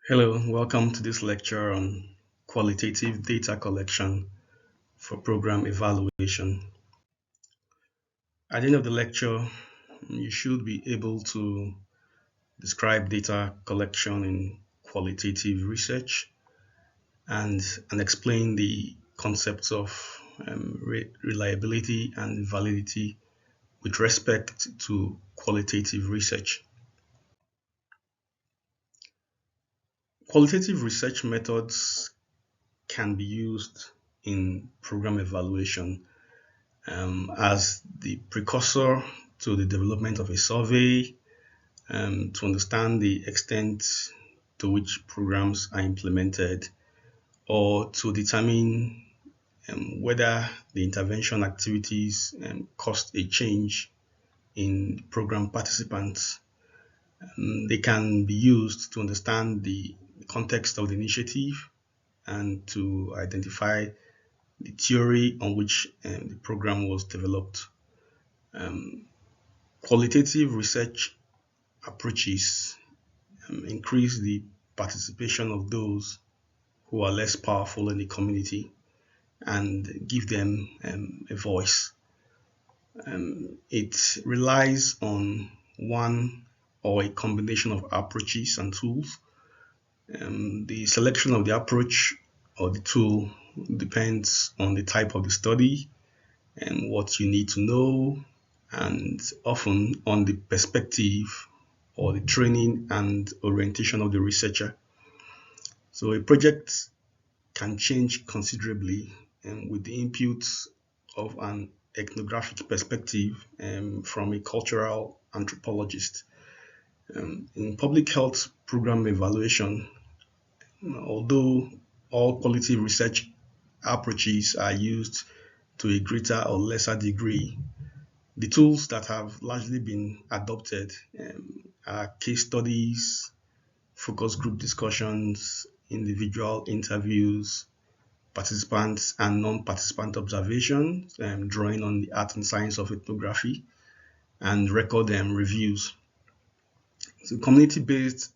Hello, welcome to this lecture on qualitative data collection for program evaluation. At the end of the lecture, you should be able to describe data collection in qualitative research and, explain the concepts of reliability and validity with respect to qualitative research. Qualitative research methods can be used in program evaluation as the precursor to the development of a survey to understand the extent to which programs are implemented or to determine whether the intervention activities caused a change in program participants. They can be used to understand the context of the initiative and to identify the theory on which the program was developed. Qualitative research approaches increase the participation of those who are less powerful in the community and give them a voice. It relies on one or a combination of approaches and tools. The selection of the approach or the tool depends on the type of the study and what you need to know, and often on the perspective or the training and orientation of the researcher. So a project can change considerably with the input of an ethnographic perspective from a cultural anthropologist. In public health program evaluation, although all quality research approaches are used to a greater or lesser degree, the tools that have largely been adopted are case studies, focus group discussions, individual interviews, participants and non-participant observations, drawing on the art and science of ethnography, and record reviews. So community-based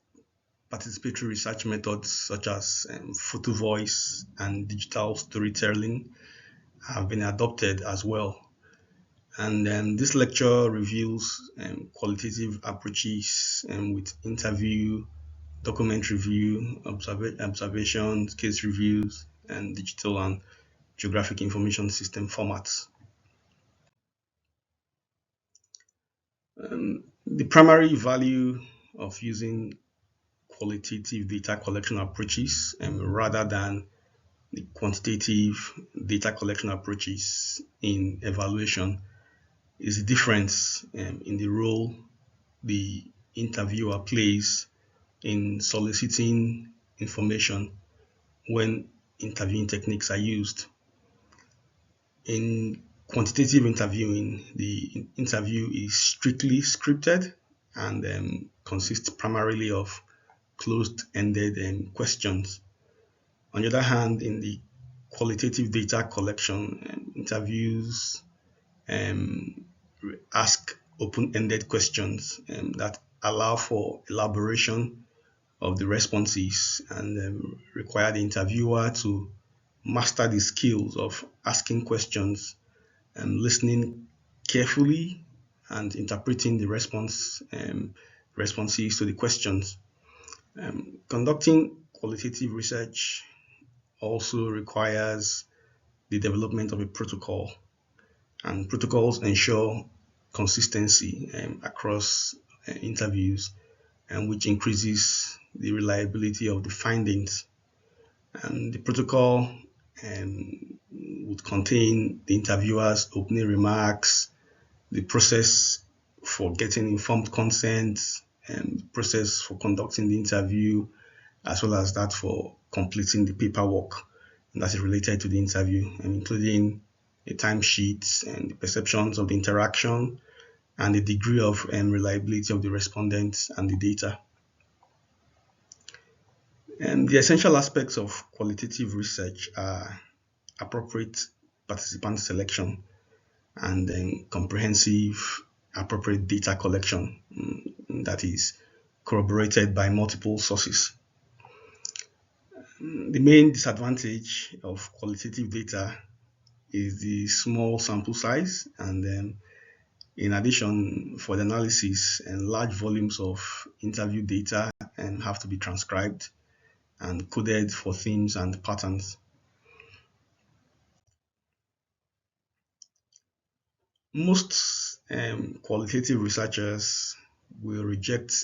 participatory research methods such as photo voice and digital storytelling have been adopted as well. And this lecture reveals qualitative approaches with interview, document review, observations, case reviews, and digital and geographic information system formats. The primary value of using qualitative data collection approaches rather than the quantitative data collection approaches in evaluation is the difference in the role the interviewer plays in soliciting information when interviewing techniques are used. In quantitative interviewing, the interview is strictly scripted and consists primarily of closed-ended questions. On the other hand, in the qualitative data collection, interviews ask open-ended questions that allow for elaboration of the responses and require the interviewer to master the skills of asking questions and listening carefully and interpreting the responses to the questions. Conducting qualitative research also requires the development of a protocol, and protocols ensure consistency across interviews, and which increases the reliability of the findings. And the protocol would contain the interviewer's opening remarks, the process for getting informed consent, and the process for conducting the interview, as well as that for completing the paperwork that is related to the interview, including the timesheets and the perceptions of the interaction and the degree of reliability of the respondents and the data. The essential aspects of qualitative research are appropriate participant selection and then comprehensive appropriate data collection that is corroborated by multiple sources. The main disadvantage of qualitative data is the small sample size, and then in addition, for the analysis, and large volumes of interview data and have to be transcribed and coded for themes and patterns. Most qualitative researchers will reject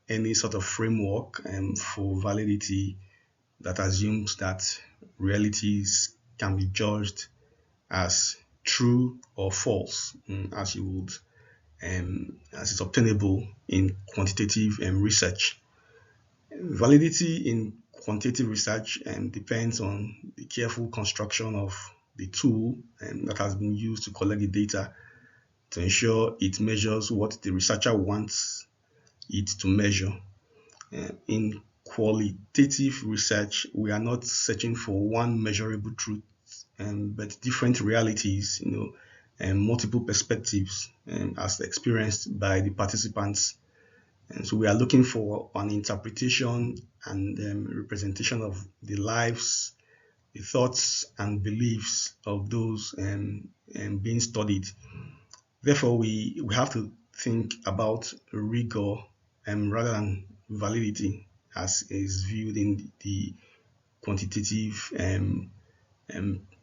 any sort of framework for validity that assumes that realities can be judged as true or false, as you would as is obtainable in quantitative research. Validity in quantitative research depends on the careful construction of the tool that has been used to collect the data to ensure it measures what the researcher wants it to measure. In qualitative research, we are not searching for one measurable truth, but different realities, and multiple perspectives as experienced by the participants. And so we are looking for an interpretation and representation of the lives, the thoughts, and beliefs of those being studied. Therefore, we have to think about rigor rather than validity as is viewed in the quantitative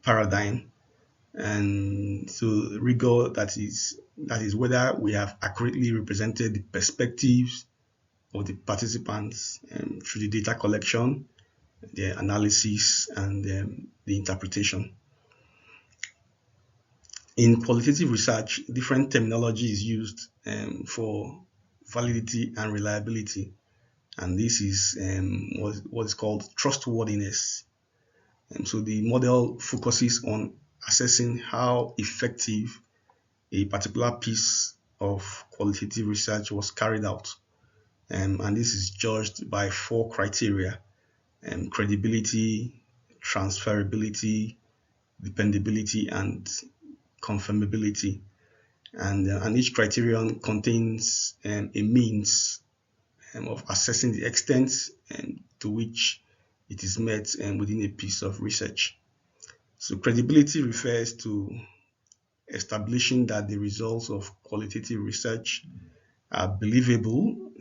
paradigm. And so rigor, that is whether we have accurately represented the perspectives of the participants through the data collection, the analysis, and the interpretation. In qualitative research, different terminology is used for validity and reliability, and this is what is called trustworthiness. And so the model focuses on assessing how effective a particular piece of qualitative research was carried out. And this is judged by four criteria: credibility, transferability, dependability, and confirmability. And each criterion contains a means of assessing the extent to which it is met within a piece of research. So credibility refers to establishing that the results of qualitative research are believable,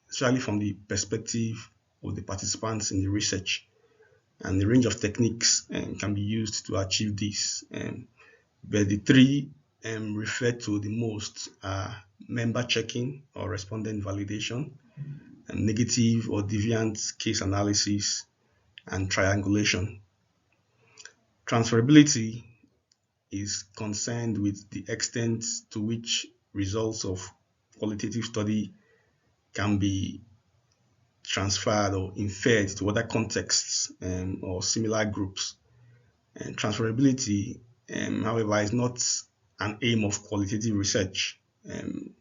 especially from the perspective of the participants in the research. And the range of techniques can be used to achieve this. But the three referred to the most are member checking or respondent validation, and negative or deviant case analysis, and triangulation. Transferability is concerned with the extent to which results of qualitative study can be transferred or inferred to other contexts or similar groups. And transferability, however, is not an aim of qualitative research. Um,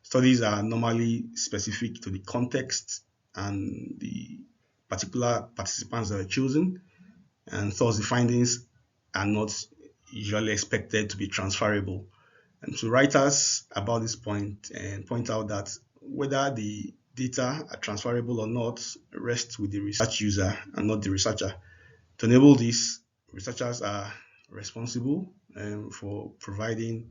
Studies are normally specific to the context and the particular participants that are chosen, and thus the findings are not usually expected to be transferable. And so writers about this point point out that whether the data are transferable or not rests with the research user and not the researcher. To enable this, researchers are responsible for providing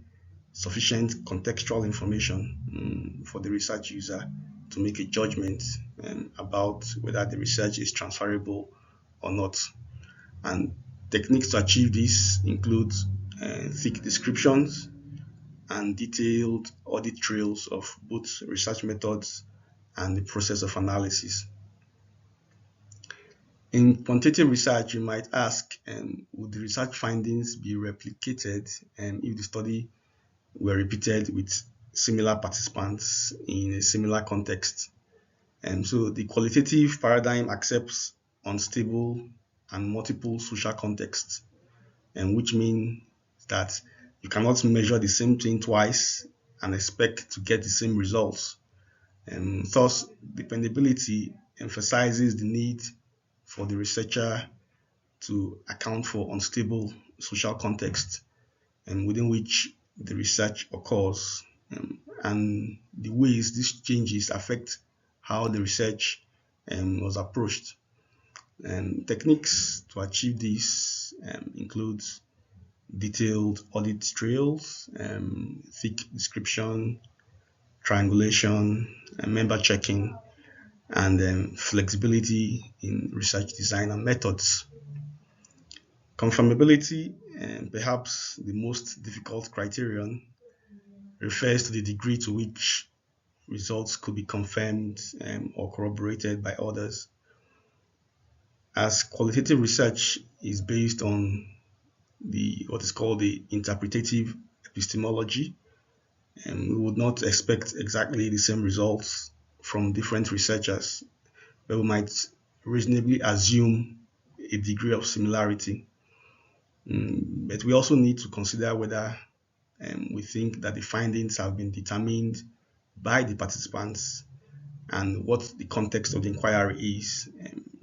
sufficient contextual information for the research user to make a judgment about whether the research is transferable or not. And techniques to achieve this include thick descriptions and detailed audit trails of both research methods and the process of analysis. In quantitative research, you might ask, would the research findings be replicated if the study were repeated with similar participants in a similar context? And so the qualitative paradigm accepts unstable and multiple social contexts, and which means that you cannot measure the same thing twice and expect to get the same results. And thus, dependability emphasizes the need for the researcher to account for unstable social context and within which the research occurs, and the ways these changes affect how the research was approached. And techniques to achieve this include detailed audit trails, thick description, triangulation, member checking, and flexibility in research design and methods. Conformability, perhaps the most difficult criterion, refers to the degree to which results could be confirmed or corroborated by others. As qualitative research is based on the what is called the interpretative epistemology, and we would not expect exactly the same results from different researchers, but we might reasonably assume a degree of similarity. But we also need to consider whether we think that the findings have been determined by the participants and what the context of the inquiry is,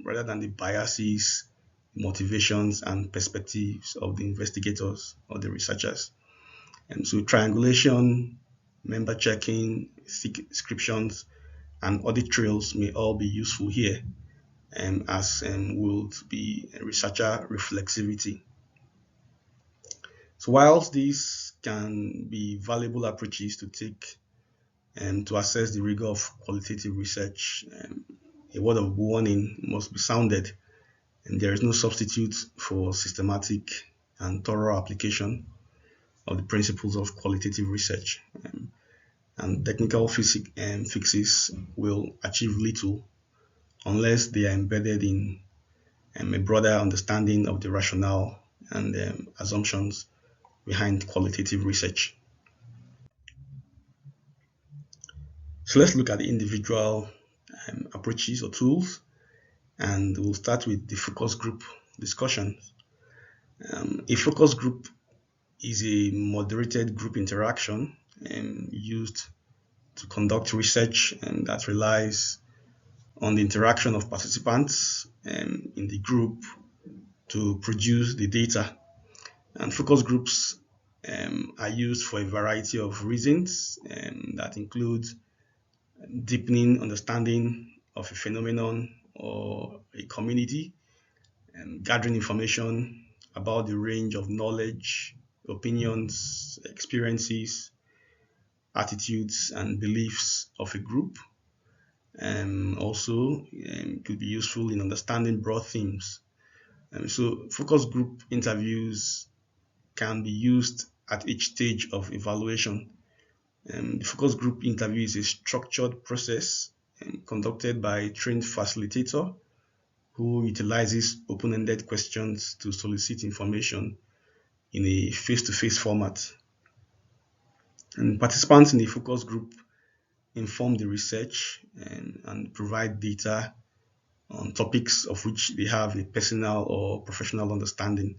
rather than the biases, motivations, and perspectives of the investigators or the researchers. And so triangulation, member checking, thick descriptions, and audit trails may all be useful here, as would be researcher reflexivity. So whilst these can be valuable approaches to take to assess the rigor of qualitative research, a word of warning must be sounded, and there is no substitute for systematic and thorough application of the principles of qualitative research. And technical fixes will achieve little unless they are embedded in a broader understanding of the rationale and assumptions behind qualitative research. So let's look at the individual approaches or tools, and we'll start with the focus group discussion. A focus group is a moderated group interaction used to conduct research that relies on the interaction of participants in the group to produce the data. And focus groups are used for a variety of reasons that include deepening understanding of a phenomenon or a community, gathering information about the range of knowledge, opinions, experiences, attitudes, and beliefs of a group. Also, could be useful in understanding broad themes. So, focus group interviews can be used at each stage of evaluation. The focus group interview is a structured process conducted by a trained facilitator who utilizes open-ended questions to solicit information in a face-to-face format. And participants in the focus group inform the research and provide data on topics of which they have a personal or professional understanding.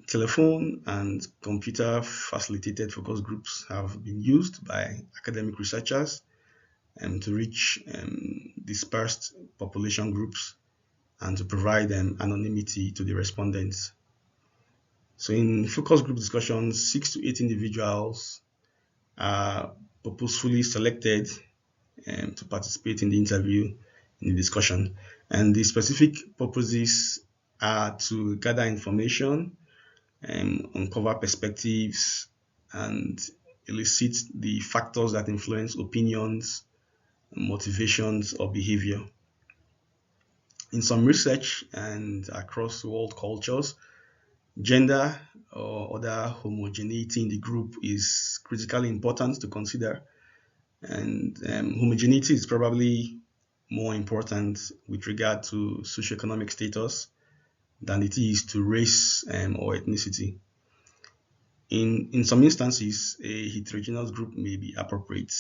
Telephone and computer facilitated focus groups have been used by academic researchers to reach dispersed population groups and to provide anonymity to the respondents. So in focus group discussions, 6 to 8 individuals are purposefully selected to participate in the interview, in the discussion. And the specific purposes are to gather information, uncover perspectives, and elicit the factors that influence opinions, motivations, or behavior. In some research and across world cultures, gender or other homogeneity in the group is critically important to consider. And homogeneity is probably more important with regard to socioeconomic status than it is to race or ethnicity. In some instances, a heterogeneous group may be appropriate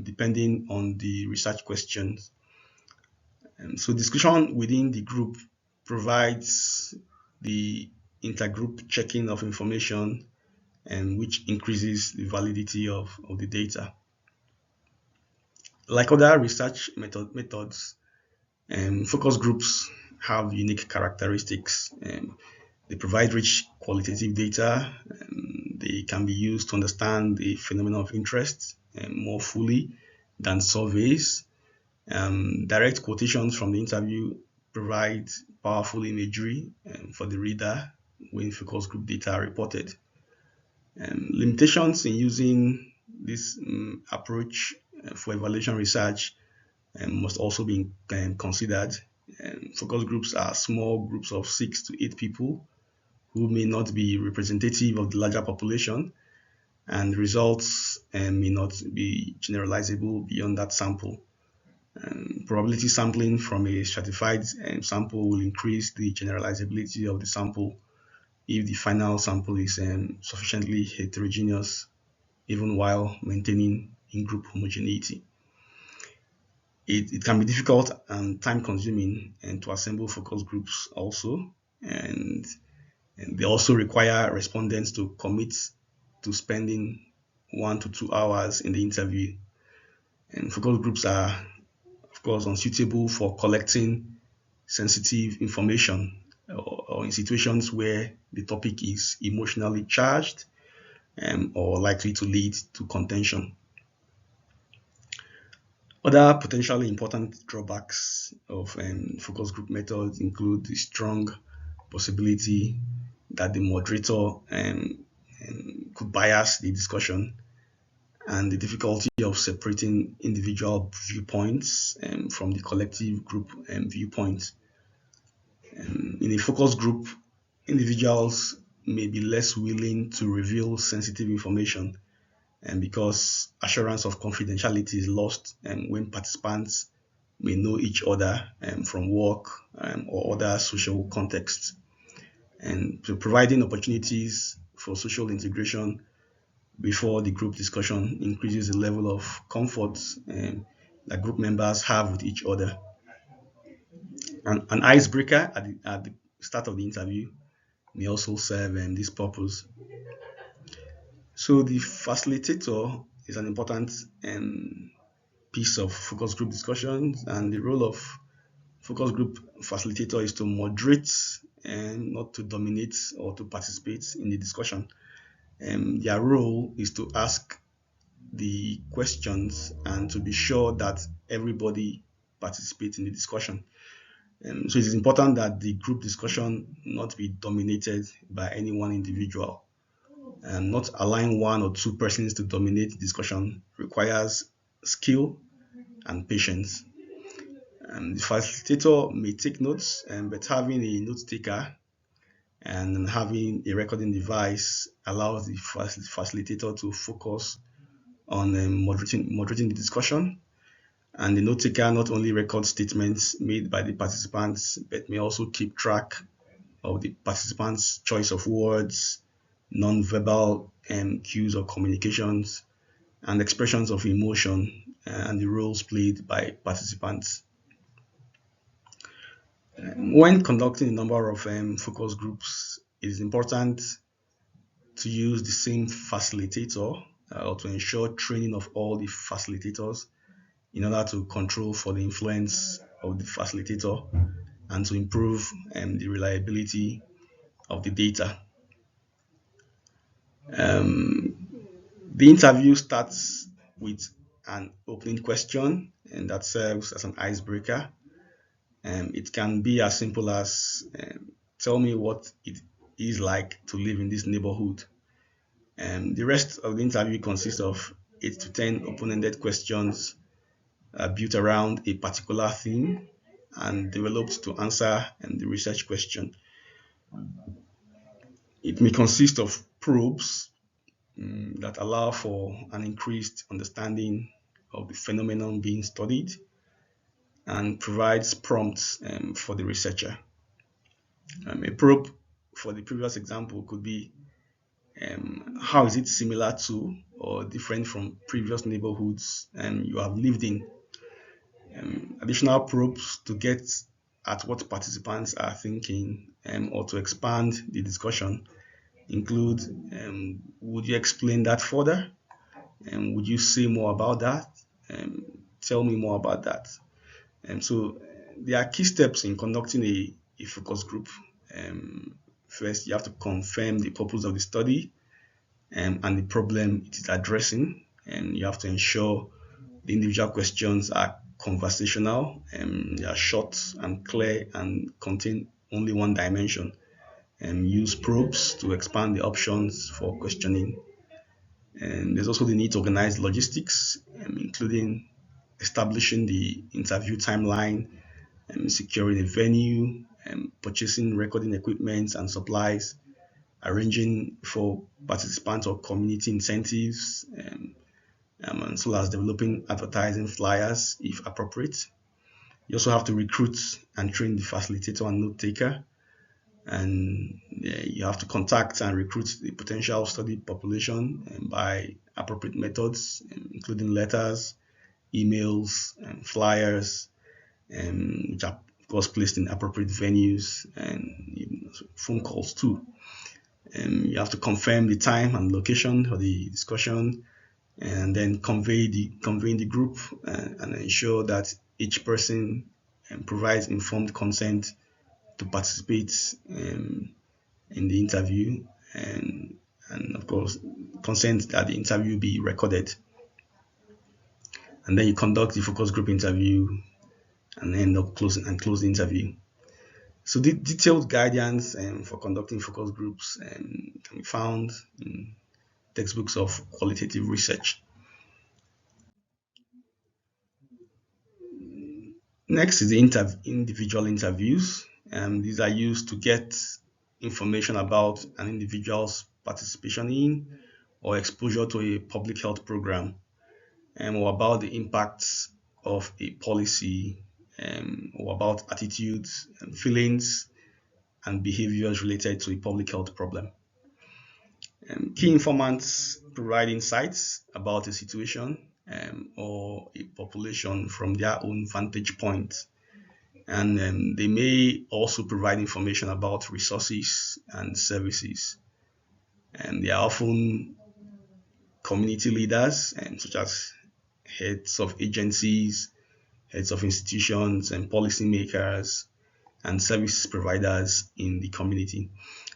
depending on the research questions. So discussion within the group provides the intergroup checking of information which increases the validity of the data. Like other research methods, focus groups have unique characteristics. They provide rich qualitative data. They can be used to understand the phenomenon of interest more fully than surveys. Direct quotations from the interview provide powerful imagery for the reader when focus group data are reported. Limitations in using this approach for evaluation research must also be considered. Focus groups are small groups of 6 to 8 people who may not be representative of the larger population, and results may not be generalizable beyond that sample. Probability sampling from a stratified sample will increase the generalizability of the sample if the final sample is sufficiently heterogeneous, even while maintaining in-group homogeneity. It can be difficult and time-consuming to assemble focus groups also, and they also require respondents to commit to spending 1 to 2 hours in the interview. And focus groups are, of course, unsuitable for collecting sensitive information or in situations where the topic is emotionally charged or likely to lead to contention. Other potentially important drawbacks of focus group methods include the strong possibility that the moderator could bias the discussion, and the difficulty of separating individual viewpoints from the collective group viewpoint. In a focus group, individuals may be less willing to reveal sensitive information because assurance of confidentiality is lost when participants may know each other from work or other social contexts. And so providing opportunities for social integration before the group discussion increases the level of comfort that group members have with each other. An icebreaker at the start of the interview may also serve this purpose. So the facilitator is an important piece of focus group discussions, and the role of focus group facilitator is to moderate and not to dominate or to participate in the discussion. Their role is to ask the questions and to be sure that everybody participates in the discussion. So it is important that the group discussion not be dominated by any one individual. Not allowing 1 or 2 persons to dominate the discussion requires skill and patience. The facilitator may take notes, but having a note taker and having a recording device allows the facilitator to focus on moderating the discussion. And the note taker not only records statements made by the participants, but may also keep track of the participants' choice of words, non-verbal cues or communications, and expressions of emotion and the roles played by participants. When conducting a number of focus groups, it is important to use the same facilitator or to ensure training of all the facilitators in order to control for the influence of the facilitator and to improve the reliability of the data. The interview starts with an opening question, and that serves as an icebreaker. It can be as simple as tell me what it is like to live in this neighborhood. The rest of the interview consists of 8 to 10 open-ended questions built around a particular theme and developed to answer the research question. It may consist of probes that allow for an increased understanding of the phenomenon being studied and provides prompts for the researcher. A probe for the previous example could be how is it similar to or different from previous neighborhoods you have lived in. Additional probes to get at what participants are thinking or to expand the discussion include would you explain that further? Would you say more about that? Tell me more about that. So there are key steps in conducting a focus group. First, you have to confirm the purpose of the study and the problem it is addressing, and you have to ensure the individual questions are conversational. They are short and clear and contain only one dimension. Use probes to expand the options for questioning. And there's also the need to organize logistics, including establishing the interview timeline, securing a venue, purchasing recording equipment and supplies, arranging for participant or community incentives, as well as developing advertising flyers if appropriate. You also have to recruit and train the facilitator and note taker, and you have to contact and recruit the potential study population by appropriate methods, including letters, emails, and flyers, which are of course placed in appropriate venues, and phone calls too. You have to confirm the time and location for the discussion, and then convene the group, and ensure that each person provides informed consent to participate in the interview, and of course consent that the interview be recorded. And then you conduct the focus group interview and end up close the interview. So the detailed guidance for conducting focus groups can be found in textbooks of qualitative research. Next is the individual interviews. These are used to get information about an individual's participation in or exposure to a public health program, or about the impacts of a policy, or about attitudes and feelings and behaviors related to a public health problem. Key informants provide insights about a situation or a population from their own vantage point, and they may also provide information about resources and services. And they are often community leaders, such as heads of agencies, heads of institutions, and policymakers, and service providers in the community.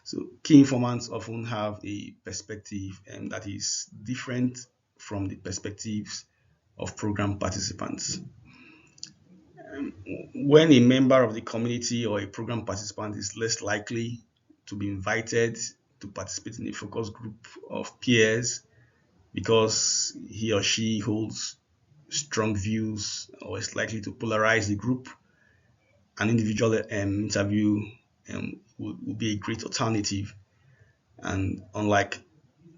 So key informants often have a perspective that is different from the perspectives of program participants. When a member of the community or a program participant is less likely to be invited to participate in a focus group of peers because he or she holds strong views or is likely to polarize the group, an individual interview would be a great alternative. And unlike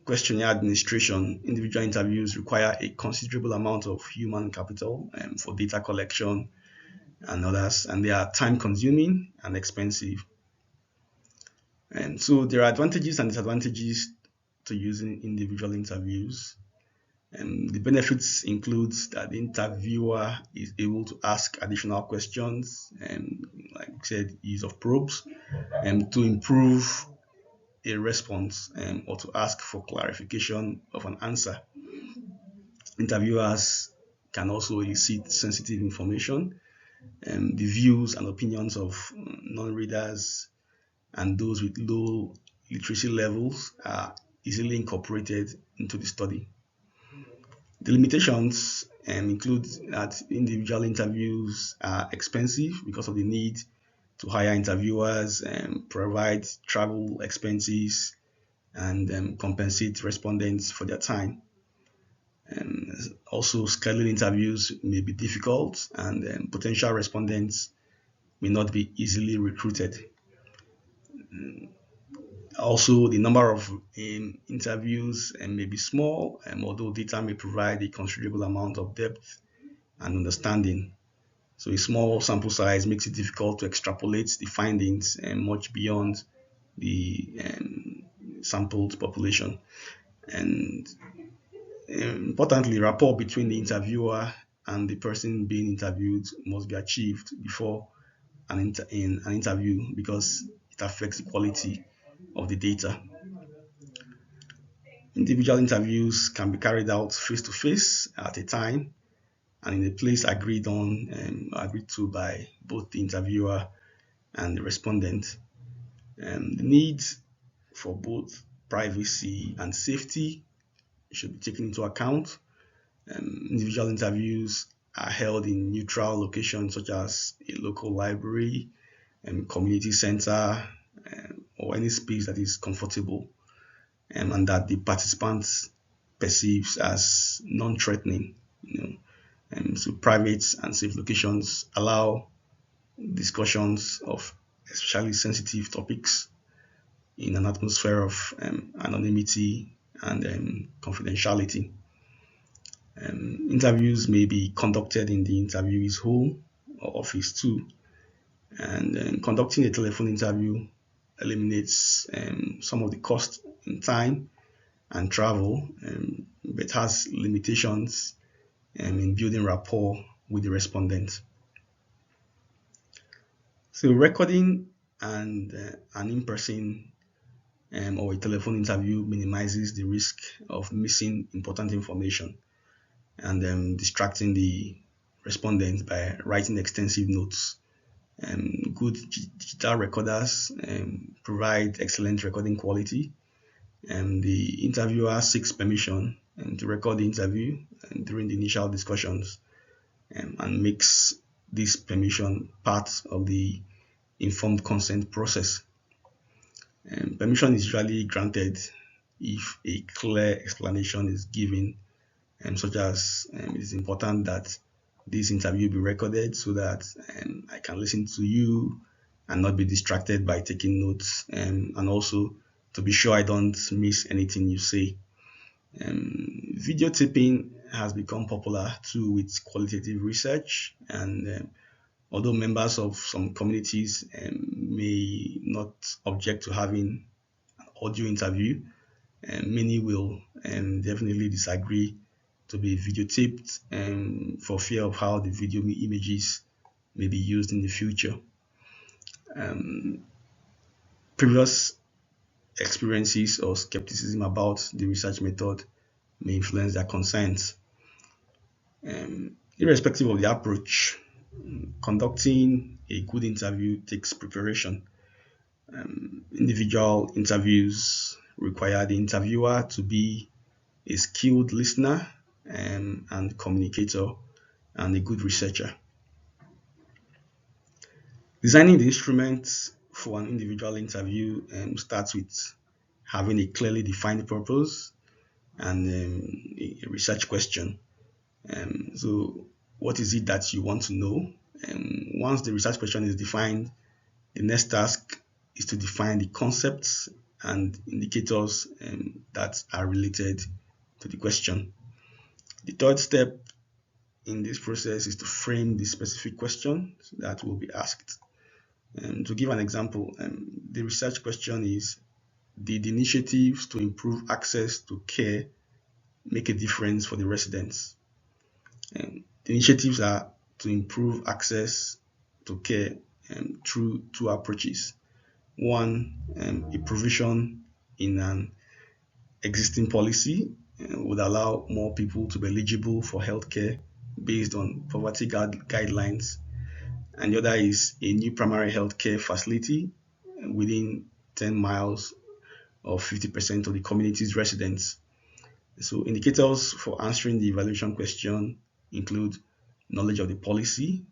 questionnaire administration, individual interviews require a considerable amount of human capital for data collection and others, and they are time consuming and expensive. And so there are advantages and disadvantages to using individual interviews. And the benefits include that the interviewer is able to ask additional questions, and like I said, use of probes, and to improve a response, or to ask for clarification of an answer. Interviewers can also elicit sensitive information, the views and opinions of non-readers and those with low literacy levels are easily incorporated into the study. The limitations include that individual interviews are expensive because of the need to hire interviewers and provide travel expenses and compensate respondents for their time. Also, scheduling interviews may be difficult, and potential respondents may not be easily recruited. Also, the number of interviews may be small, although data may provide a considerable amount of depth and understanding. So a small sample size makes it difficult to extrapolate the findings much beyond the sampled population. And importantly, rapport between the interviewer and the person being interviewed must be achieved before in an interview, because it affects the quality of the data. Individual interviews can be carried out face to face at a time and in a place agreed to by both the interviewer and the respondent. The need for both privacy and safety should be taken into account. Individual interviews are held in neutral locations such as a local library, community center, or any space that is comfortable, and that the participants perceives as non-threatening. You know, so private and safe locations allow discussions of especially sensitive topics in an atmosphere of anonymity and confidentiality. Interviews may be conducted in the interviewee's home or office too, and conducting a telephone interview eliminates some of the cost in time and travel, but has limitations in building rapport with the respondent. So recording and an in-person or a telephone interview minimizes the risk of missing important information and distracting the respondent by writing extensive notes. Good digital recorders provide excellent recording quality, and the interviewer seeks permission to record the interview during the initial discussions, and makes this permission part of the informed consent process. Permission is usually granted if a clear explanation is given, such as it is important that this interview be recorded so that I can listen to you and not be distracted by taking notes, and also to be sure I don't miss anything you say. Videotaping has become popular too with qualitative research, and although members of some communities may not object to having an audio interview, many will definitely disagree to be videotaped for fear of how the video images may be used in the future. Previous experiences or skepticism about the research method may influence their consent. Irrespective of the approach, conducting a good interview takes preparation. Individual interviews require the interviewer to be a skilled listener and communicator and a good researcher. Designing the instruments for an individual interview starts with having a clearly defined purpose and a research question. So, what is it that you want to know? Once the research question is defined, the next task is to define the concepts and indicators that are related to the question. The third step in this process is to frame the specific question that will be asked. To give an example, the research question is: did initiatives to improve access to care make a difference for the residents? The initiatives are to improve access to care through two approaches. One, a provision in an existing policy would allow more people to be eligible for healthcare based on poverty guidelines, and the other is a new primary healthcare facility within 10 miles of 50% of the community's residents. So indicators for answering the evaluation question include knowledge of the policy,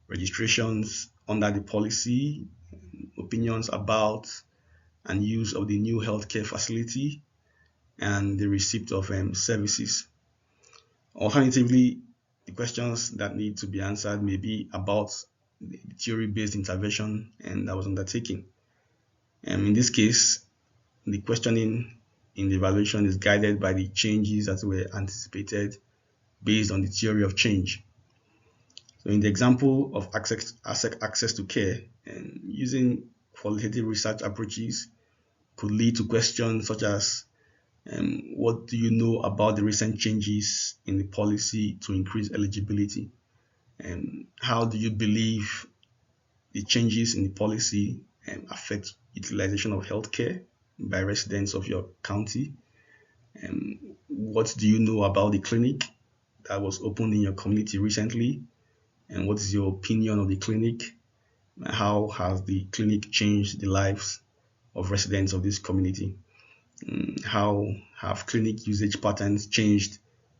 registrations under the policy, opinions about and use of the new healthcare facility, and the receipt of services. Alternatively, the questions that need to be answered may be about the theory-based intervention and that was undertaken. In this case, the questioning in the evaluation is guided by the changes that were anticipated based on the theory of change. So in the example of access to care, using qualitative research approaches could lead to questions such as what do you know about the recent changes in the policy to increase eligibility? How do you believe the changes in the policy affect utilization of healthcare by residents of your county? What do you know about the clinic that was opened in your community recently? And what is your opinion of the clinic? How has the clinic changed the lives of residents of this community? How have clinic usage patterns changed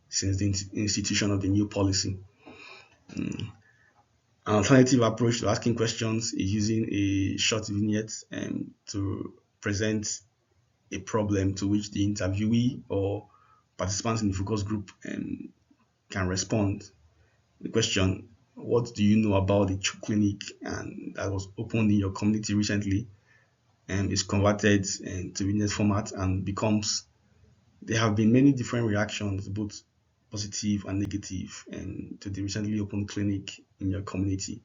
since the institution of the new policy. An alternative approach to asking questions is using a short vignette to present a problem to which the interviewee or participants in the focus group can respond. The question, what do you know about the clinic and that was opened in your community recently, is converted to vignette format and becomes, there have been many different reactions, both positive and negative, to the recently opened clinic in your community.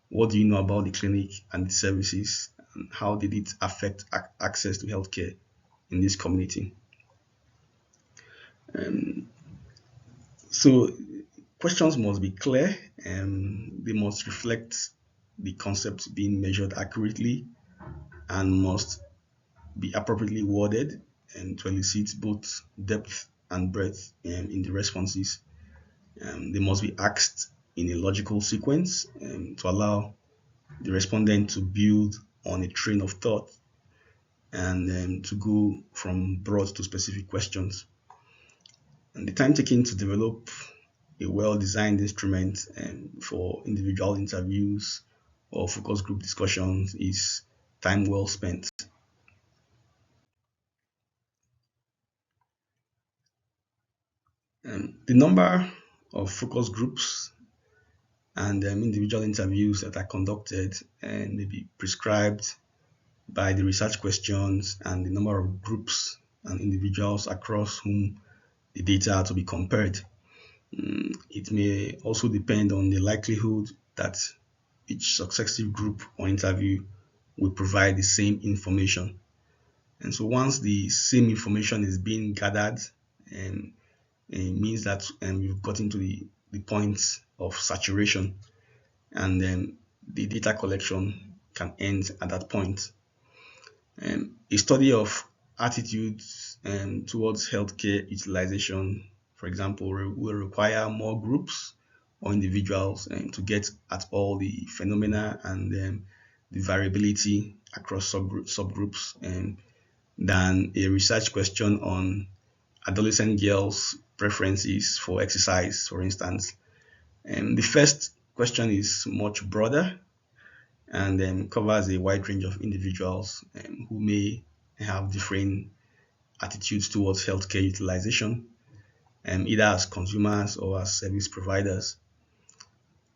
What do you know about the clinic and its services, and how did it affect access to healthcare in this community? So questions must be clear, and they must reflect the concepts being measured accurately, and must be appropriately worded and to elicit both depth and breadth in the responses. They must be asked in a logical sequence to allow the respondent to build on a train of thought and to go from broad to specific questions. And the time taken to develop a well-designed instrument for individual interviews or focus group discussions is time well spent. The number of focus groups and individual interviews that are conducted and may be prescribed by the research questions and the number of groups and individuals across whom the data are to be compared. It may also depend on the likelihood that each successive group or interview will provide the same information. And so once the same information is being gathered, it means that you've gotten to the point of saturation, and then the data collection can end at that point. A study of attitudes towards healthcare utilization, for example, will require more groups or individuals to get at all the phenomena and the variability across subgroups than a research question on adolescent girls' preferences for exercise, for instance. The first question is much broader and covers a wide range of individuals who may have different attitudes towards healthcare utilization, either as consumers or as service providers.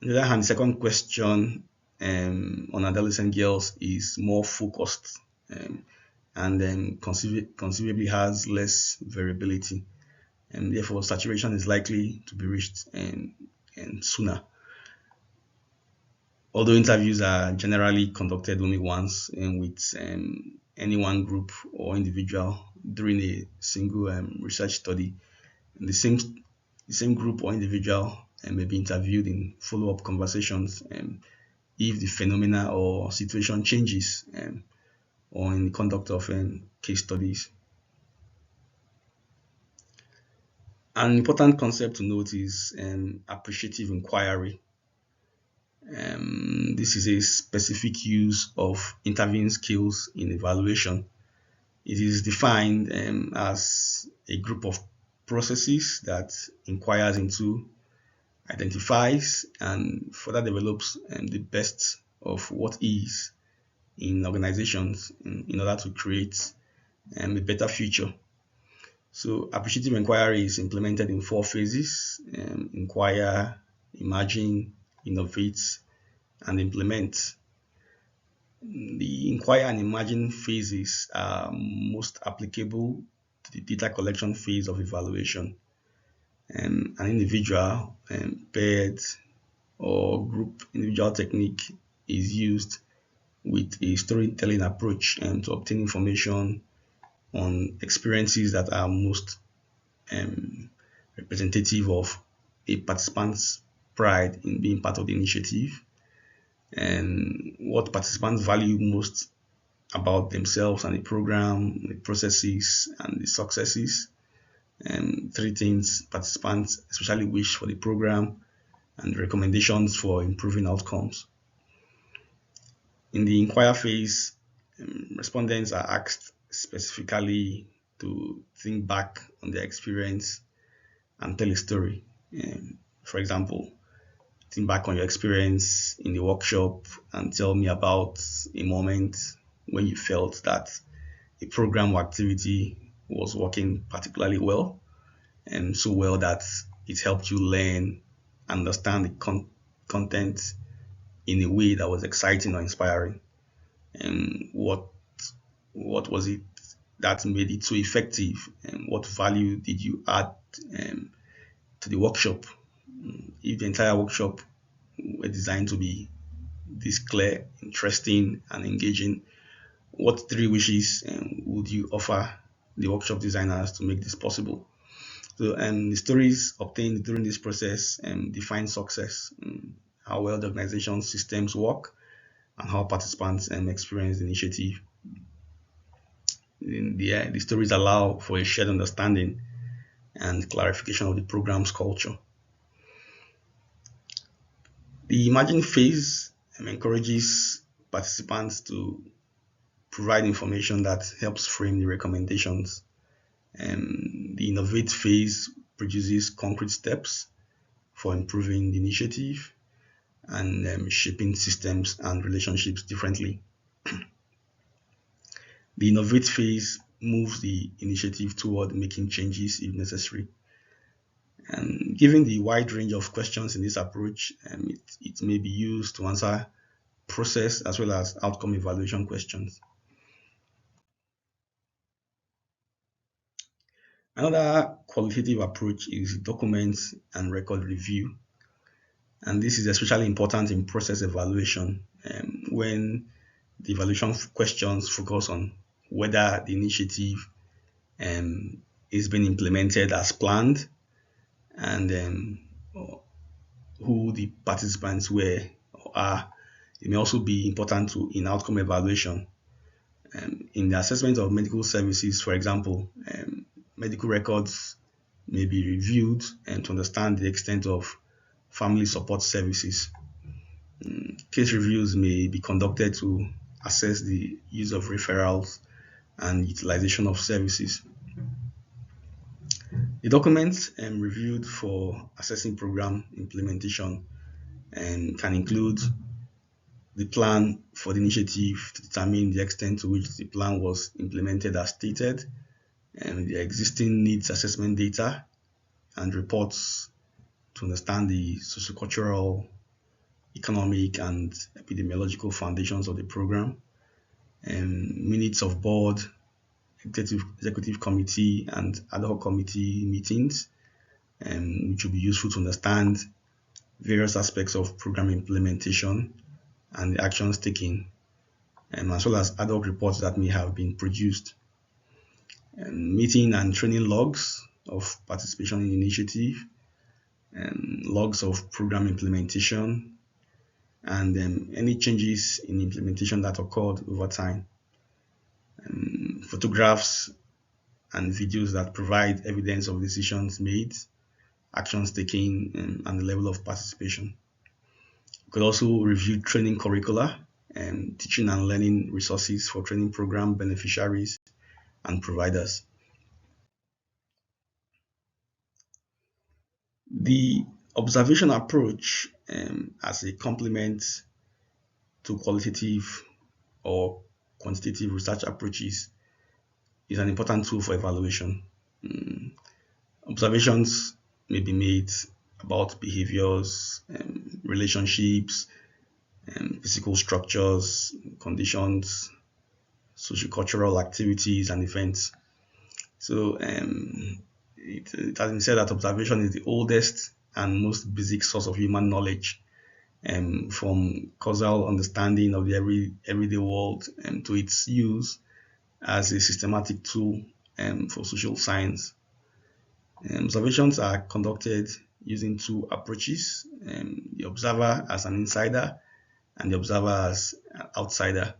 On the other hand, the second question on adolescent girls is more focused and conceivably has less variability, and therefore saturation is likely to be reached sooner. Although interviews are generally conducted only once and with any one group or individual during a single research study, the same group or individual may be interviewed in follow-up conversations if the phenomena or situation changes or in the conduct of case studies. An important concept to note is appreciative inquiry. This is a specific use of interviewing skills in evaluation. It is defined as a group of processes that inquires into, identifies, and further develops the best of what is in organizations in order to create a better future. So appreciative inquiry is implemented in 4 phases: inquire, imagine, innovate, and implement. The inquire and imagine phases are most applicable to the data collection phase of evaluation. An individual, paired, or group individual technique is used with a storytelling approach to obtain information on experiences that are most representative of a participant's pride in being part of the initiative, and what participants value most about themselves and the program, the processes, and the successes. 3 things participants especially wish for the program, and recommendations for improving outcomes. In the inquire phase, respondents are asked specifically to think back on their experience and tell a story. For example, think back on your experience in the workshop and tell me about a moment when you felt that a program or activity was working particularly well, and so well that it helped you learn, understand the content in a way that was exciting or inspiring. And what was it that made it so effective, and what value did you add um, to the workshop? If the entire workshop were designed to be this clear, interesting, and engaging, what three wishes would you offer the workshop designers to make this possible? So, the stories obtained during this process define success, how well the organization systems work, and how participants experience the initiative. The stories allow for a shared understanding and clarification of the program's culture. The imagine phase encourages participants to provide information that helps frame the recommendations. The innovate phase produces concrete steps for improving the initiative and shaping systems and relationships differently. The innovate phase moves the initiative toward making changes if necessary. And given the wide range of questions in this approach, it may be used to answer process as well as outcome evaluation questions. Another qualitative approach is document and record review. And this is especially important in process evaluation when the evaluation questions focus on whether the initiative is being implemented as planned, and who the participants were or are. It may also be important in outcome evaluation. In the assessment of medical services, for example, medical records may be reviewed and to understand the extent of family support services. Case reviews may be conducted to assess the use of referrals and utilization of services. The documents reviewed for assessing program implementation can include the plan for the initiative to determine the extent to which the plan was implemented as stated, and the existing needs assessment data and reports to understand the sociocultural, economic, and epidemiological foundations of the program, minutes of board, executive committee, and ad hoc committee meetings, which will be useful to understand various aspects of program implementation and the actions taken, as well as ad hoc reports that may have been produced. Meeting and training logs of participation in initiative, logs of program implementation, and any changes in implementation that occurred over time. Photographs and videos that provide evidence of decisions made, actions taken, and the level of participation. You could also review training curricula and teaching and learning resources for training program beneficiaries and providers. The observation approach as a complement to qualitative or quantitative research approaches is an important tool for evaluation. Observations may be made about behaviors, relationships, physical structures, conditions, sociocultural activities, and events. So it has been said that observation is the oldest and most basic source of human knowledge, from causal understanding of the everyday world to its use as a systematic tool for social science. Observations are conducted using two approaches, the observer as an insider and the observer as an outsider.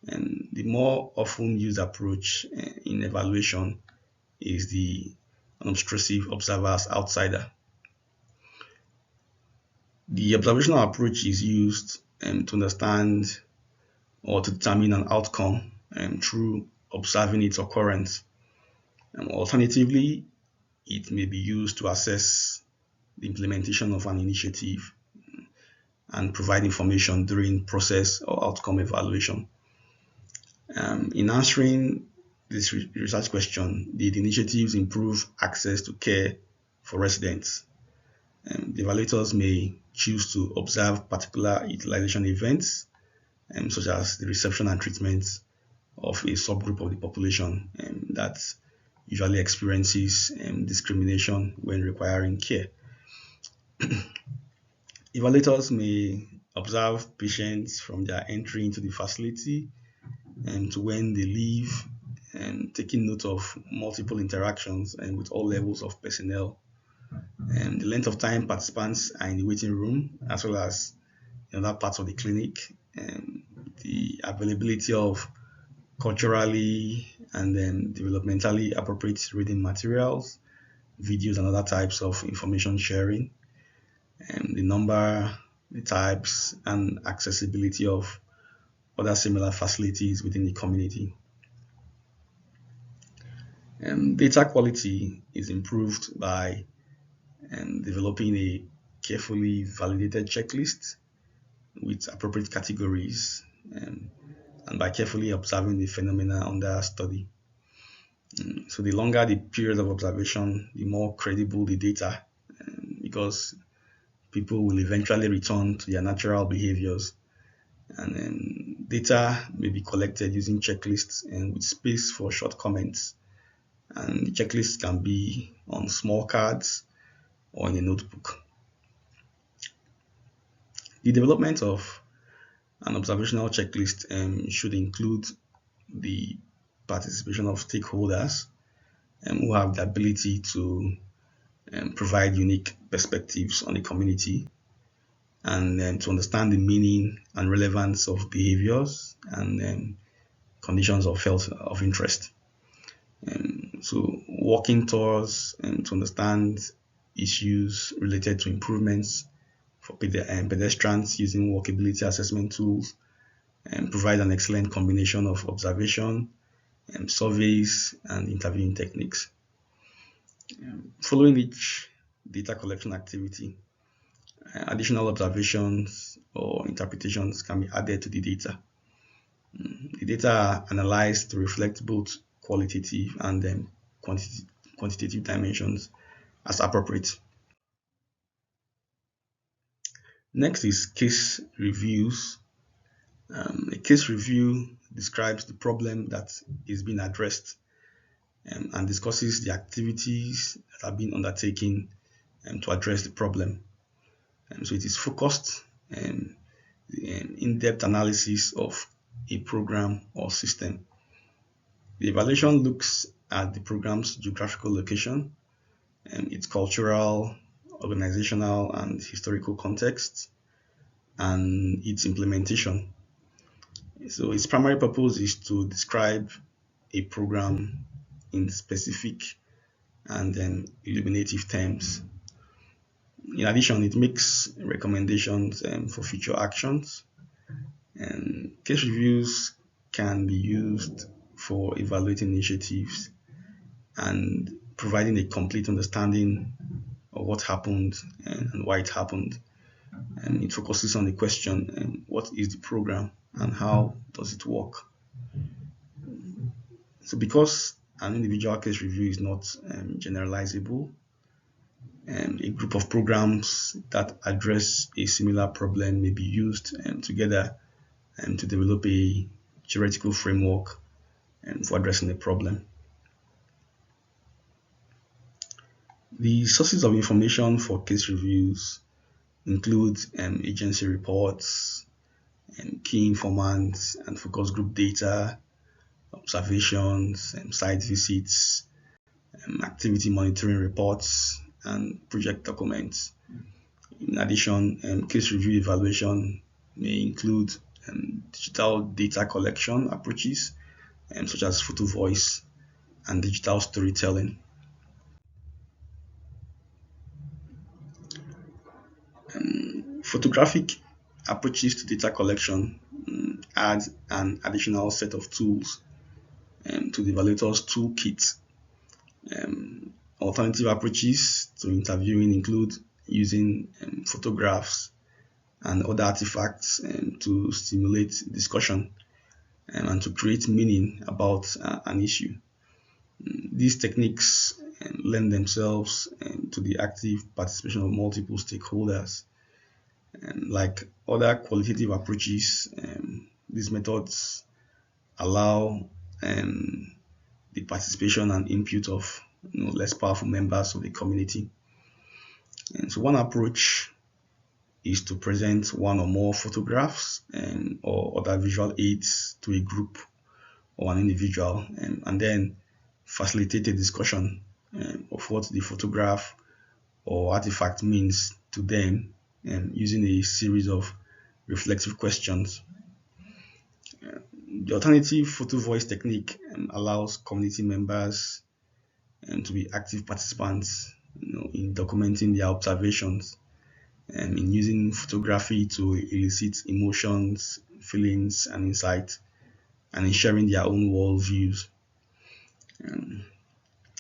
And the more often used approach in evaluation is the unobtrusive observer as outsider. The observational approach is used to understand or to determine an outcome through observing its occurrence. Alternatively, it may be used to assess the implementation of an initiative and provide information during process or outcome evaluation. In answering this research question, did initiatives improve access to care for residents? The evaluators may choose to observe particular utilization events, such as the reception and treatment of a subgroup of the population that usually experiences discrimination when requiring care. Evaluators may observe patients from their entry into the facility to when they leave, taking note of multiple interactions and with all levels of personnel, the length of time participants are in the waiting room, as well as in other parts of the clinic, the availability of culturally and developmentally appropriate reading materials, videos, and other types of information sharing, the number, the types, and accessibility of other similar facilities within the community. Data quality is improved by developing a carefully validated checklist with appropriate categories and by carefully observing the phenomena under study. So the longer the period of observation, the more credible the data, because people will eventually return to their natural behaviors. And data may be collected using checklists and with space for short comments. And the checklist can be on small cards or in a notebook. The development of an observational checklist should include the participation of stakeholders who have the ability to provide unique perspectives on the community and to understand the meaning and relevance of behaviors and conditions of health of interest. So walking tours to understand issues related to improvements for pedestrians using walkability assessment tools and provide an excellent combination of observation, surveys, and interviewing techniques. Following each data collection activity, additional observations or interpretations can be added to the data. The data are analyzed to reflect both qualitative and quantitative dimensions as appropriate. Next is case reviews. A case review describes the problem that is being addressed and discusses the activities that are being undertaken to address the problem. So it is focused in-depth analysis of a program or system. The evaluation looks at the program's geographical location, its cultural, organizational, and historical context, and its implementation. So its primary purpose is to describe a program in specific and illuminative terms. In addition, it makes recommendations for future actions. And case reviews can be used for evaluating initiatives and providing a complete understanding of what happened and why it happened. And it focuses on the question, what is the program and how does it work? So because an individual case review is not generalizable, a group of programs that address a similar problem may be used together to develop a theoretical framework for addressing a problem. The sources of information for case reviews include agency reports, key informants and focus group data, observations, site visits, activity monitoring reports, and project documents. In addition, case review evaluation may include digital data collection approaches, such as photo voice and digital storytelling. Photographic approaches to data collection add an additional set of tools to the evaluator's toolkit. Alternative approaches to interviewing include using photographs and other artifacts to stimulate discussion and to create meaning about an issue. These techniques lend themselves to the active participation of multiple stakeholders. Like other qualitative approaches, these methods allow the participation and input of less powerful members of the community. And so one approach is to present one or more photographs or other visual aids to a group or an individual, and then facilitate a discussion of what the photograph or artifact means to them using a series of reflective questions. The alternative photo voice technique allows community members to be active participants in documenting their observations and in using photography to elicit emotions, feelings, and insight, and in sharing their own worldviews. Um,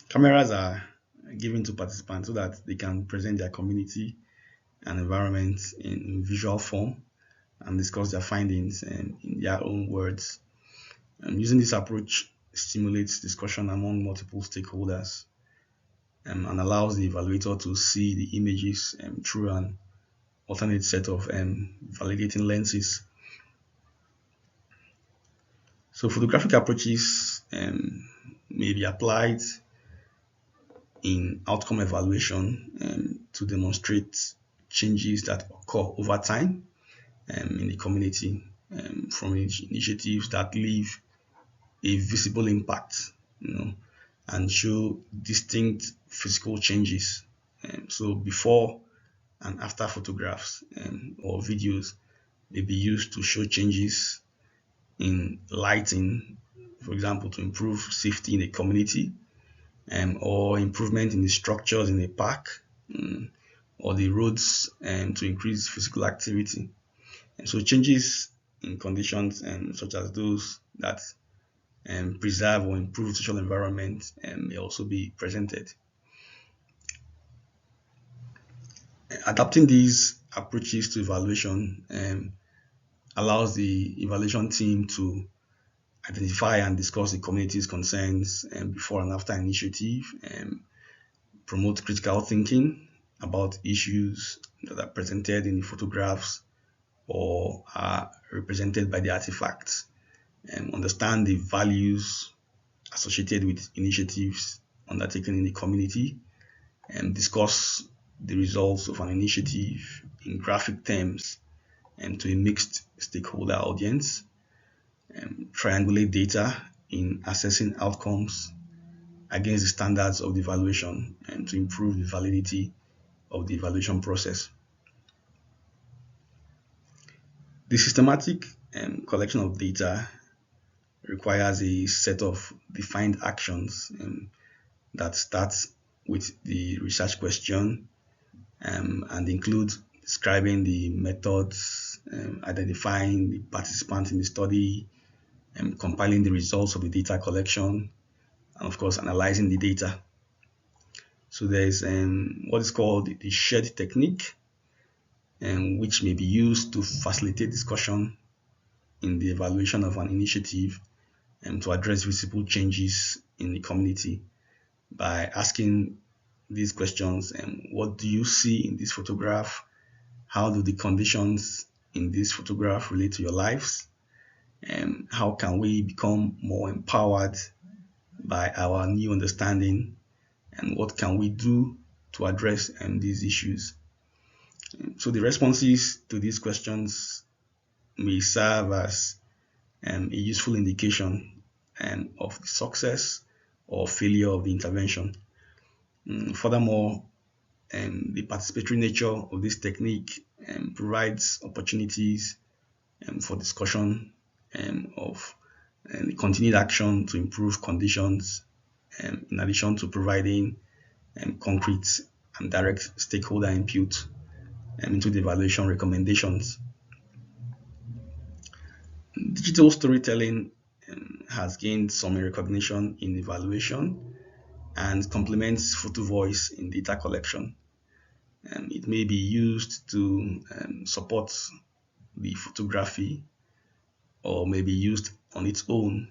Cameras are given to participants so that they can present their community and environment in visual form and discuss their findings in their own words. Using this approach stimulates discussion among multiple stakeholders and allows the evaluator to see the images through an alternate set of validating lenses. So photographic approaches may be applied in outcome evaluation to demonstrate changes that occur over time in the community from initiatives that leave a visible impact, and show distinct physical changes. So before and after photographs or videos may be used to show changes in lighting, for example, to improve safety in a community, or improvement in the structures in a park, or the roads to increase physical activity. And so changes in conditions such as those that preserve or improve social environment may also be presented. Adapting these approaches to evaluation allows the evaluation team to identify and discuss the community's concerns before and after initiative, promote critical thinking about issues that are presented in the photographs or are represented by the artifacts, understand the values associated with initiatives undertaken in the community, and discuss the results of an initiative in graphic terms to a mixed stakeholder audience, triangulate data in assessing outcomes against the standards of the evaluation and to improve the validity of the evaluation process. The systematic collection of data requires a set of defined actions that starts with the research question and includes describing the methods, identifying the participants in the study, compiling the results of the data collection, and of course analyzing the data. So there is what is called the shared technique, which may be used to facilitate discussion in the evaluation of an initiative and to address visible changes in the community by asking these questions. What do you see in this photograph? How do the conditions in this photograph relate to your lives? How can we become more empowered by our new understanding? And what can we do to address these issues? So the responses to these questions may serve as a useful indication of the success or failure of the intervention. Furthermore, the participatory nature of this technique provides opportunities for discussion of continued action to improve conditions, in addition to providing concrete and direct stakeholder input into the evaluation recommendations. Digital storytelling has gained some recognition in evaluation, and complements photo voice in data collection. It may be used to support the photography or may be used on its own.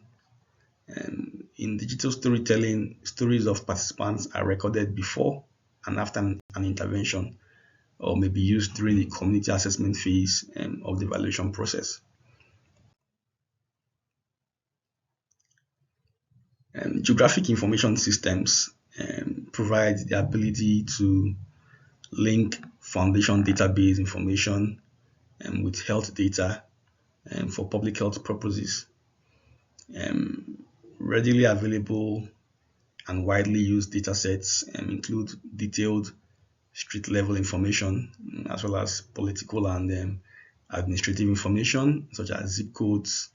In digital storytelling, stories of participants are recorded before and after an intervention or may be used during the community assessment phase of the evaluation process. Geographic information systems provide the ability to link foundation database information with health data for public health purposes. Readily available and widely used datasets include detailed street level information as well as political and administrative information such as zip codes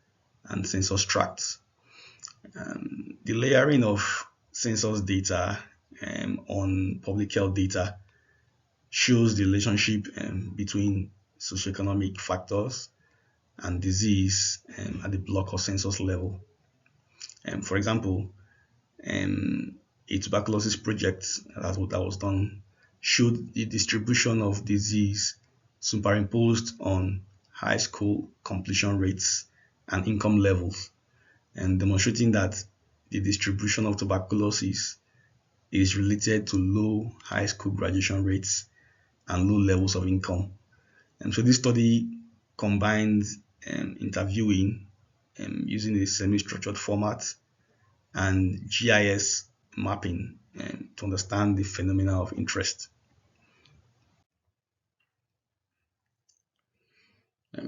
and census tracts. The layering of census data on public health data shows the relationship between socioeconomic factors and disease at the block or census level. For example, a tuberculosis project that was done showed the distribution of disease superimposed on high school completion rates and income levels, and demonstrating that the distribution of tuberculosis is related to low high school graduation rates and low levels of income. And so this study combines interviewing using a semi-structured format and GIS mapping to understand the phenomena of interest.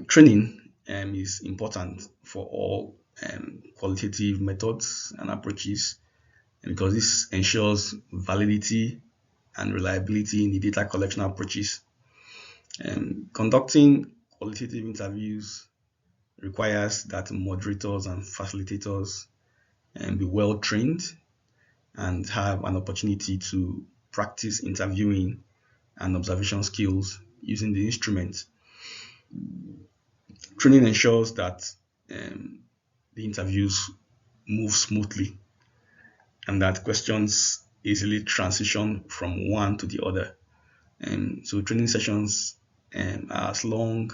Training is important for all qualitative methods and approaches because this ensures validity and reliability in the data collection approaches. Conducting qualitative interviews requires that moderators and facilitators be well trained and have an opportunity to practice interviewing and observation skills using the instrument. Training ensures that the interviews move smoothly and that questions easily transition from one to the other. So training sessions are as long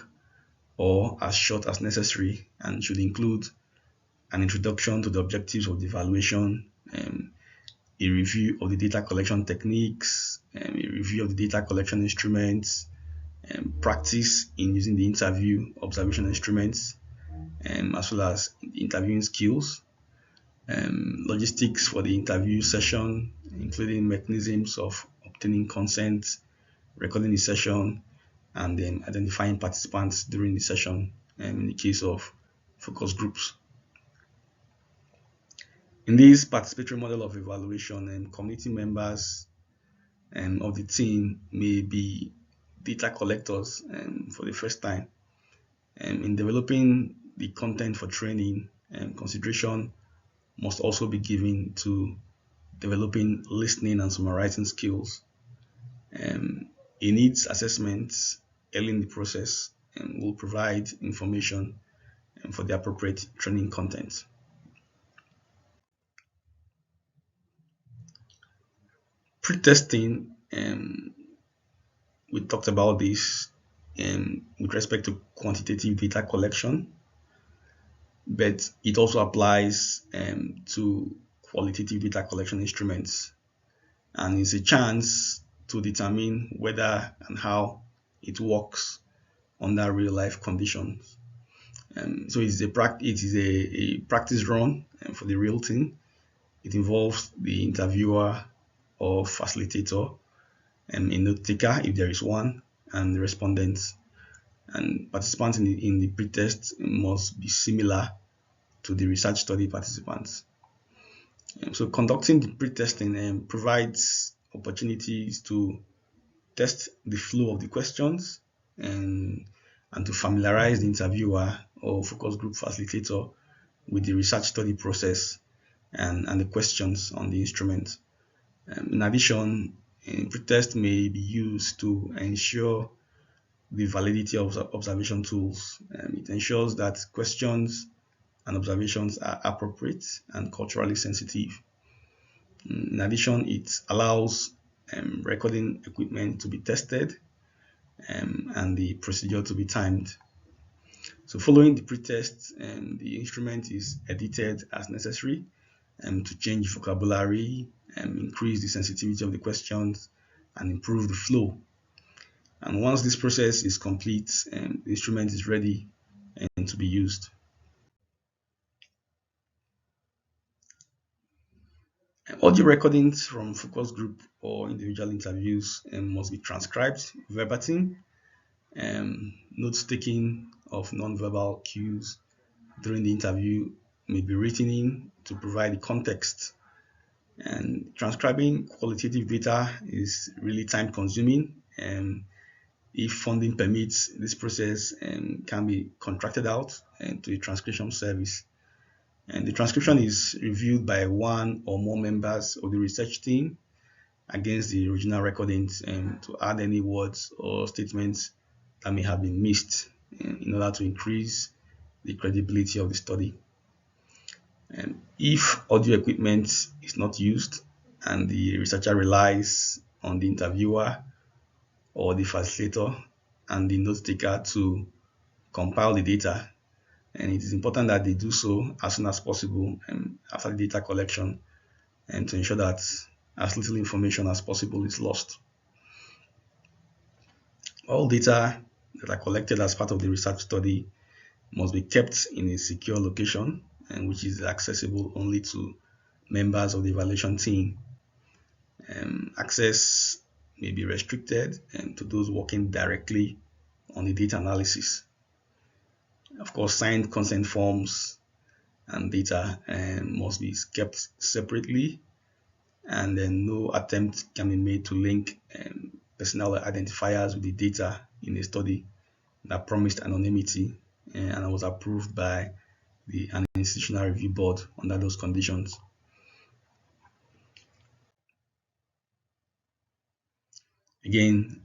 or as short as necessary and should include an introduction to the objectives of the evaluation, a review of the data collection techniques, a review of the data collection instruments, practice in using the interview observation instruments, as well as interviewing skills, logistics for the interview session, including mechanisms of obtaining consent, recording the session, and then identifying participants during the session in the case of focus groups. In this participatory model of evaluation, community members of the team may be data collectors for the first time. In developing the content for training, consideration must also be given to developing listening and summarizing skills. A needs assessment early in the process will provide information for the appropriate training content. Pre-testing, we talked about this with respect to quantitative data collection, but it also applies to qualitative data collection instruments, and it's a chance to determine whether and how it works under real life conditions. So it is a practice run for the real thing. It involves the interviewer or facilitator, a note taker if there is one, and the respondents. And participants in the pretest must be similar to the research study participants. So conducting the pretesting provides opportunities to test the flow of the questions and to familiarize the interviewer or focus group facilitator with the research study process and the questions on the instrument. In addition, pretest may be used to ensure the validity of observation tools. It ensures that questions and observations are appropriate and culturally sensitive. In addition, it allows recording equipment to be tested and the procedure to be timed. So following the pretest, the instrument is edited as necessary to change vocabulary, increase the sensitivity of the questions, and improve the flow. And once this process is complete, the instrument is ready to be used. Audio recordings from focus group or individual interviews must be transcribed verbatim. Notes taking of non-verbal cues during the interview may be written in to provide the context. And transcribing qualitative data is really time consuming. If funding permits, this process can be contracted out to a transcription service. And the transcription is reviewed by one or more members of the research team against the original recordings to add any words or statements that may have been missed in order to increase the credibility of the study. If audio equipment is not used and the researcher relies on the interviewer or the facilitator and the note taker to compile the data, and it is important that they do so as soon as possible after the data collection and to ensure that as little information as possible is lost. All data that are collected as part of the research study must be kept in a secure location and which is accessible only to members of the evaluation team. Access may be restricted to those working directly on the data analysis. Of course, signed consent forms and data must be kept separately, and then no attempt can be made to link personal identifiers with the data in a study that promised anonymity and was approved by an institutional review board under those conditions. Again,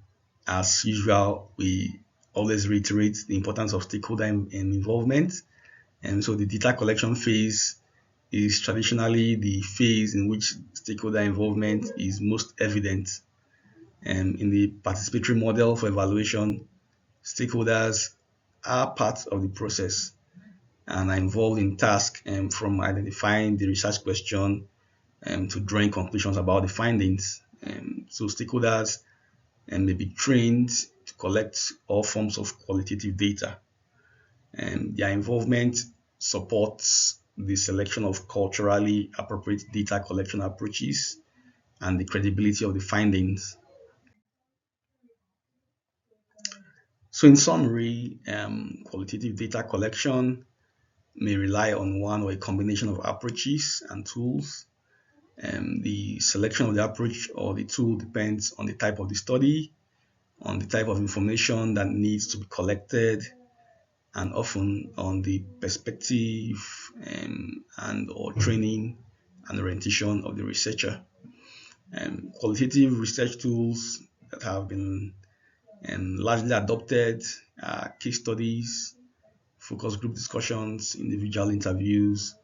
as usual, we always reiterate the importance of stakeholder involvement. And so the data collection phase is traditionally the phase in which stakeholder involvement is most evident. In the participatory model for evaluation, stakeholders are part of the process and are involved in tasks from identifying the research question to drawing conclusions about the findings. So stakeholders may be trained to collect all forms of qualitative data. Their involvement supports the selection of culturally appropriate data collection approaches and the credibility of the findings. So in summary, qualitative data collection may rely on one or a combination of approaches and tools. The selection of the approach or the tool depends on the type of the study, on the type of information that needs to be collected, and often on the perspective and or training and orientation of the researcher. Qualitative research tools that have been largely adopted are case studies, focus group discussions, individual interviews,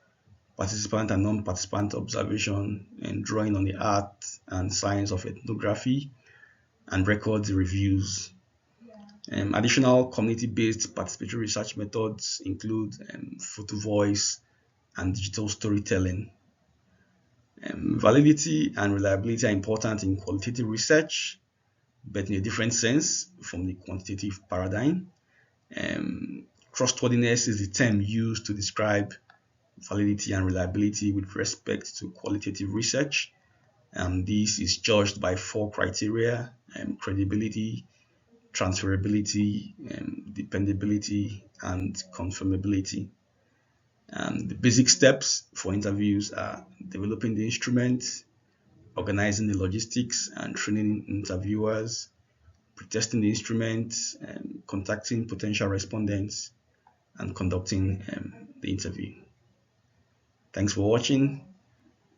participant and non-participant observation, and drawing on the art and science of ethnography, and records reviews. Additional community-based participatory research methods include photo voice and digital storytelling. Validity and reliability are important in qualitative research, but in a different sense from the quantitative paradigm. Trustworthiness is the term used to describe validity and reliability with respect to qualitative research. This is judged by four criteria: credibility, transferability, dependability, and confirmability. The basic steps for interviews are developing the instrument, organizing the logistics and training interviewers, pre-testing the instrument, contacting potential respondents, and conducting the interview. Thanks for watching,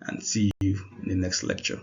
and see you in the next lecture.